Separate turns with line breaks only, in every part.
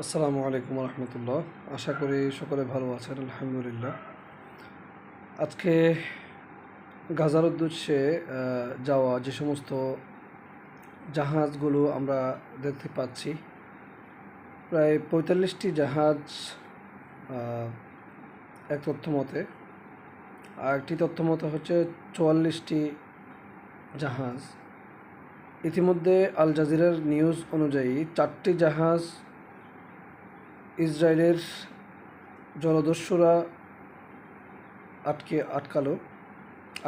আসসালামু আলাইকুম রহমতুল্লাহ। আশা করি সকলে ভালো আছেন, আলহামদুলিল্লাহ। আজকে গাজার উদ্দেশ্যে যাওয়া যে সমস্ত জাহাজগুলো আমরা দেখতে পাচ্ছি, প্রায় ৪৫টি জাহাজ আহ, এক তথ্য মতে, আর একটি তথ্য মতে হচ্ছে ৪৪টি জাহাজ। ইতিমধ্যে আল জাজিরার নিউজ অনুযায়ী ৪টি জাহাজ ইসরায়েলের জলদস্যুরা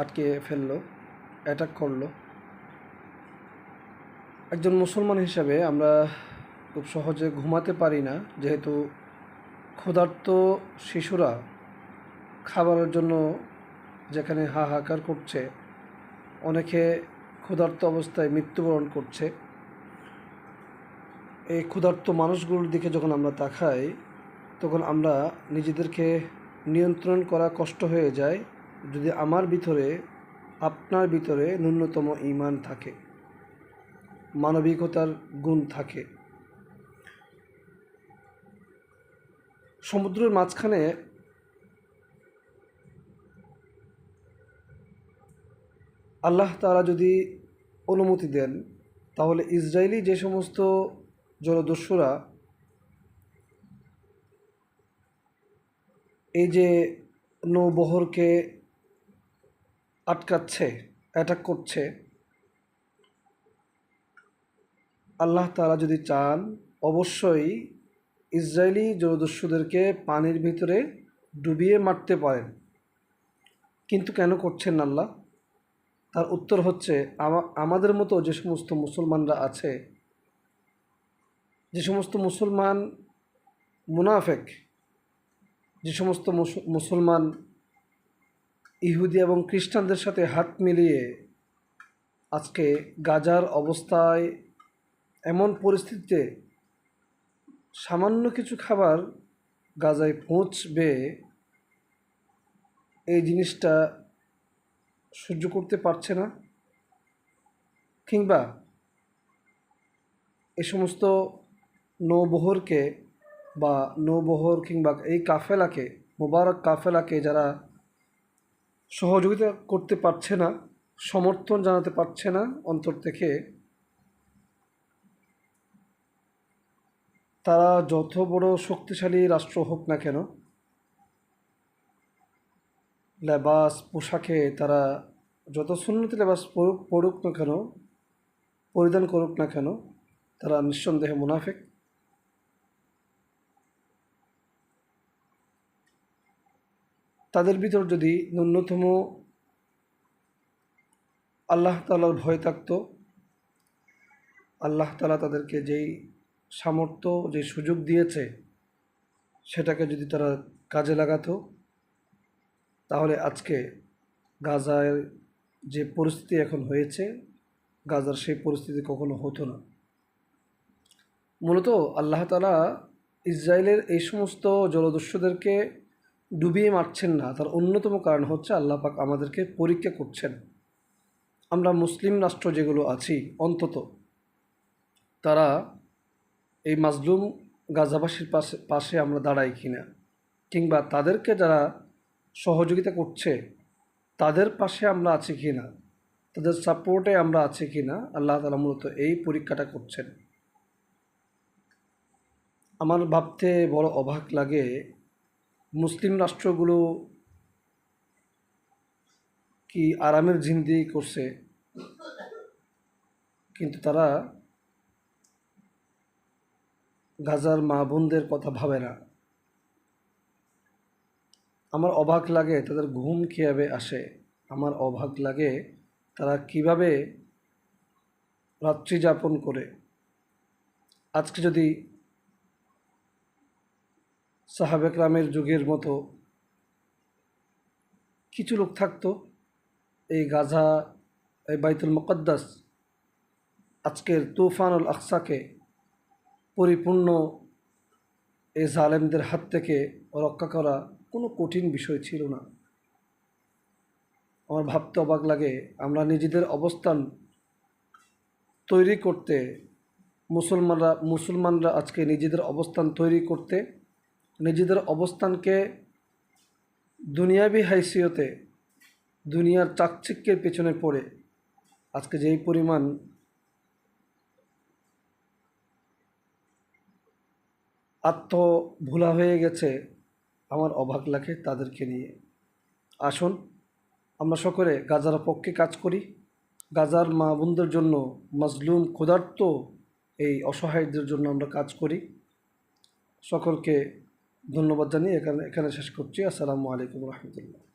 আটকে ফেললো, অ্যাটাক করলো। একজন মুসলমান হিসাবে আমরা খুব সহজে ঘুমাতে পারি না, যেহেতু ক্ষুধার্ত শিশুরা খাবারের জন্য যেখানে হাহাকার করছে, অনেকে ক্ষুধার্ত অবস্থায় মৃত্যুবরণ করছে। এই ক্ষুধার্ত মানুষগুলোর দিকে যখন আমরা তাকাই, তখন আমরা নিজেদেরকে নিয়ন্ত্রণ করা কষ্ট হয়ে যায় যদি আমার ভিতরে, আপনার ভিতরে ন্যূনতম ঈমান থাকে, মানবিকতার গুণ থাকে। সমুদ্রের মাঝখানে আল্লাহ তাআলা যদি অনুমতি দেন, তাহলে ইসরায়েলি যে সমস্ত জলদস্যুরা এই যে নৌবহরকে আটকাচ্ছে, অ্যাটাক করছে, আল্লাহ তাআলা যদি চান, অবশ্যই ইসরায়েলি জলদস্যুদেরকে পানির ভিতরে ডুবিয়ে মারতে পারেন। কিন্তু কেন করছেন আল্লাহ? তার উত্তর হচ্ছে, আমাদের মতো যে সমস্ত মুসলমানরা আছে, যে সমস্ত মুসলমান মুনাফেক, যে সমস্ত মুসলমান ইহুদি এবং খ্রিস্টানদের সাথে হাত মিলিয়ে আজকে গাজার অবস্থায়, এমন পরিস্থিতিতে সামান্য কিছু খাবার গাজায় পৌঁছবে, এই জিনিসটা সহ্য করতে পারছে না, কিংবা এই সমস্ত নৌবহরকে বা নৌবহর কিংবা এই কাফেলাকে, মোবারক কাফেলাকে যারা সহযোগিতা করতে পারছে না, সমর্থন জানাতে পারছে না অন্তর থেকে, তারা যত বড় শক্তিশালী রাষ্ট্র হোক না কেন, লেবাস পোশাকে তারা যত সুন্নতি লেবাস পড়ুক না কেন, পরিধান করুক না কেন, তারা নিঃসন্দেহে মুনাফিক। তাদের ভিতর যদি ন্যূনতম আল্লাহ তাআলার ভয় থাকতো, আল্লাহ তাআলা তাদেরকে যেই সামর্থ্য, যে সুযোগ দিয়েছে, সেটাকে যদি তারা কাজে লাগাতো, তাহলে আজকে গাজার যে পরিস্থিতি এখন হয়েছে, গাজার সেই পরিস্থিতি কখনো হতো না। মূলত আল্লাহ তাআলা ইসরায়েলের এই সমস্ত জলদস্যুদেরকে ডুবিয়ে মারছেন না, তার অন্যতম কারণ হচ্ছে আল্লাহ পাক আমাদেরকে পরীক্ষা করছেন। আমরা মুসলিম রাষ্ট্র যেগুলো আছি, অন্তত তারা এই মাজলুম গাজাবাসীর পাশে আমরা দাঁড়াই কিনা, কিংবা তাদেরকে যারা সহযোগিতা করছে তাদের পাশে আমরা আছি কিনা, তাদের সাপোর্টে আমরা আছি কিনা, আল্লাহ তাআলা মূলত এই পরীক্ষাটা করছেন। আমার ভাবতে বড় অবাক লাগে, মুসলিম রাষ্ট্রগুলো কি আরামের জিন্দেগি করছে, কিন্তু তারা গাজার মা বোনদের কথা ভাবে না। আমার অবাক লাগে তাদের ঘুম কীভাবে আসে, আমার অবাক লাগে তারা কিভাবে রাত্রি যাপন করে। আজকে যদি সাহাবে একরামের যুগের মতো কিছু লোক থাকতো, এই গাজা, এই বাইতুল মুকদ্দাস, আজকের তুফানুল আকসাকে পরিপূর্ণ এই জালেমদের হাত থেকে রক্ষা করা কোনো কঠিন বিষয় ছিল না। আমার ভাবতে অবাক লাগে, আমরা নিজেদের অবস্থান তৈরি করতে মুসলমানরা আজকে নিজেদের অবস্থান তৈরি করতে, নিজেদের অবস্থানকে দুনিয়াবি হাইসিয়তে, দুনিয়ার চাকচিক্যের পেছনে পড়ে আজকে যেই পরিমাণ আত্মভোলা হয়ে গেছে, আমার অবাক লাগে তাদেরকে নিয়ে। আসুন আমরা সকলে গাজার পক্ষে কাজ করি, গাজার মা বোনদের জন্য, মাজলুম ক্ষুধার্ত এই অসহায়দের জন্য আমরা কাজ করি। সকলকে ধন্যবাদ জানিয়ে এখানে শেষ করছি। আসসালামু আলাইকুম রহমতুল্লাহ।